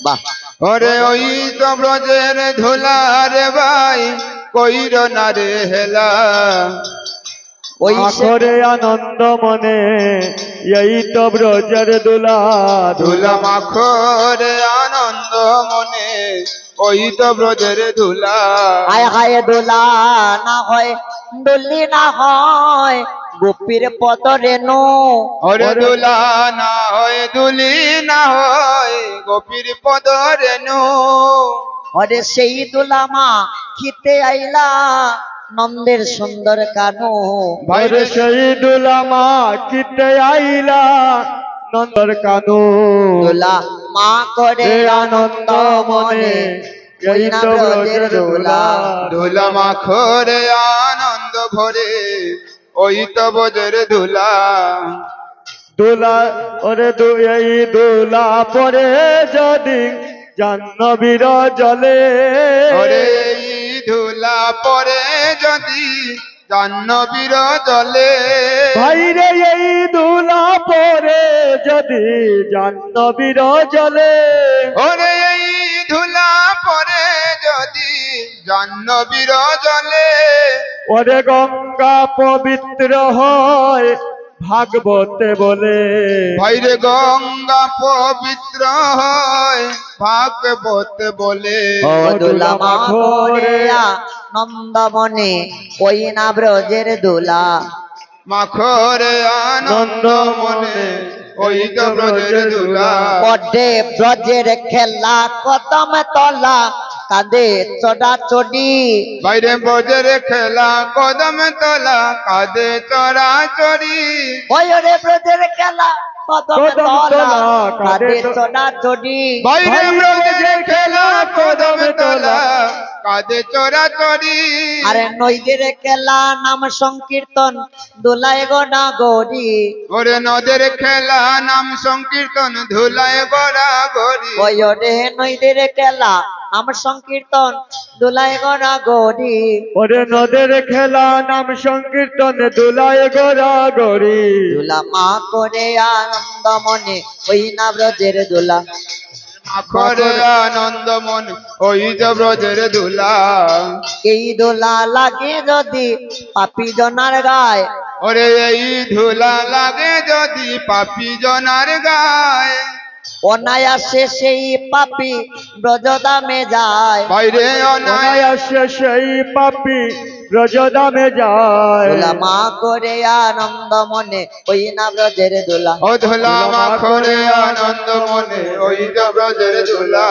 বাহ ওরে ওই তো ব্রজের ধুলা রে ভাই কইর না রে হেলা ওই আখরে আনন্দ মনে এই তো ব্রজের দুলা ধুলা মাখো রে আনন্দ মনে ওই তো ব্রজের ধুলা হায় হায় দোলা না হয় ডলি না হয় গোপীর পদ রেণু ওরে ধুলা না হয় দুলি না হয় গোপীর পদ রেণু ওরে সেই দোলা মা খিতে আইলা নন্দের সুন্দর কানু ভাইরে সেই দুলা মা কিতে আইলা নন্দর কানু দোলা মা করে আনন্দ মনে ওই না ব্রজের দোলা ধুলা মাখো রে আনন্দ ভরে ওই তো ব্রজের ধুলা দুলা ওরে এই দুলা পরে যদি জাহ্নবীর জলে ওরে এই ধুলা পরে যদি জাহ্নবীর জলে ভাইরে এই দুলা পরে যদি জাহ্নবীর জলে ওরে এই ধুলা পরে যদি জাহ্নবীর জলে ওরে গঙ্গা পবিত্র হয় ভাগবতে বলে ভাইরে গঙ্গা পবিত্র হয় ভাগবত বলে ও দোলা মা করে আনন্দ মনে ওই না ব্রজের দোলা মাখরে আনন্দ মনে ওই তো ব্রজের ধুলা বডে ব্রজের খেলা কদম তলা কাঁদে চড়া চড়ি বাইরে ব্রজের খেলা কদম তলা কাঁদে চড়া চড়ি ওই রে ব্রজের খেলা কদম তলা কাঁদে চড়া চড়ি বাইরে ব্রজের খেলা কদম তলা কাঁদে চড়া চড়ি আরে নইদের খেলা নাম সংকীর্তন দোলায় গোনা গড়ি ওরে নদের খেলা নাম সংকীর্তন ধুলায় গড়া গড়ি ওই রে নইদের খেলা নাম সংকীর্তন দোলায় গোনা গড়ি ওরে নদের খেলা নাম সংকীর্তন দুলায় গোরা গরি দোলা মা করে আনন্দ মনে ওই না ব্রজের দোলা মাখরে আনন্দ মন ওই যে ব্রজের ধুলা এই দোলা লাগে যদি পাপি জনার গায় ওরে এই ধুলা লাগে যদি পাপি জনার গায় অনায়াসে সেই পাপি ব্রজদামে যায় বাইরে অনায় অনায়াসে সেই পাপি ব্রজদামে যায় দোলা মা করে আনন্দ মনে ওই না ব্রজের দোলা ও ধুলা মাখরে আনন্দ মনে ওই যে ব্রজের ধুলা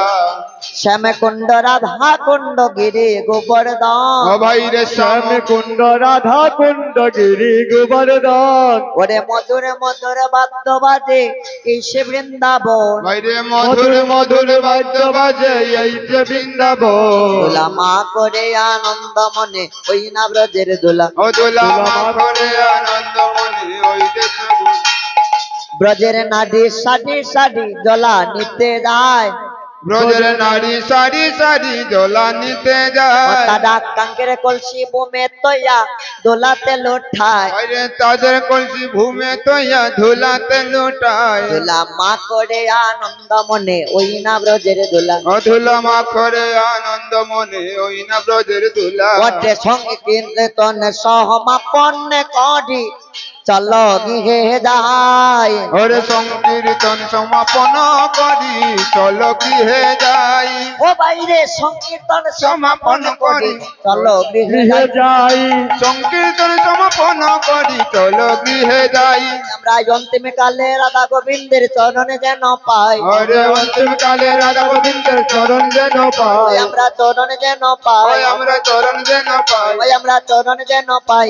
শ্যামে কুণ্ড রাধা কুণ্ড গিরি গোবর্ধন ও ভাইরে শ্যাম শ্যাম কুণ্ড রাধা কুণ্ড গিরি গোবর্ধন ওরে মধুর মধুর বাদ্য বাজে এই সে বৃন্দাবন বাইরে মধুর মধুর বাদ্য বাজে এই যে বৃন্দাবন দোলা মা করে আনন্দ মনে ওই না ব্রজের দোলা ও ধুলা মাখরে আনন্দ মনে ওই যে ব্রজের নাডি সাডি সাডি জলা নিতে যায় ব্রজের নারী সারি সারি দোলা নিতে যায় তারা কাঙ্কের কলসি বুমে তৈয়া দোলাতে লোঠায় বাইরে তাদের কলসি ভূমে তৈয়া ধুলাতে লুটায় দোলা মা করে আনন্দ মনে ওই না ব্রজের দোলা ও ধুলা মাখরে আনন্দ মনে ওই না ব্রজের ধুলা ওটে সঙ্গে কীর্তন সহমাপন করি চলো গৃহে যাই ওরে সংকীর্তন সমাপন করি চলো গৃহে যাই ও বাইরে সংকীর্তন সমাপন করি চলো গৃহে গৃহে যাই যাই সংকীর্তন সমাপন করি চলো গৃহে যাই আমরা অন্তিম কালে রাধা গোবিন্দের চরণে যেন পাই ওরে অন্তিম কালে রাধা গোবিন্দের চরণ যেন পাই আমরা চরণে যেন পাই আমরা চরণ যেন পাই আমরা চরণে যেন পাই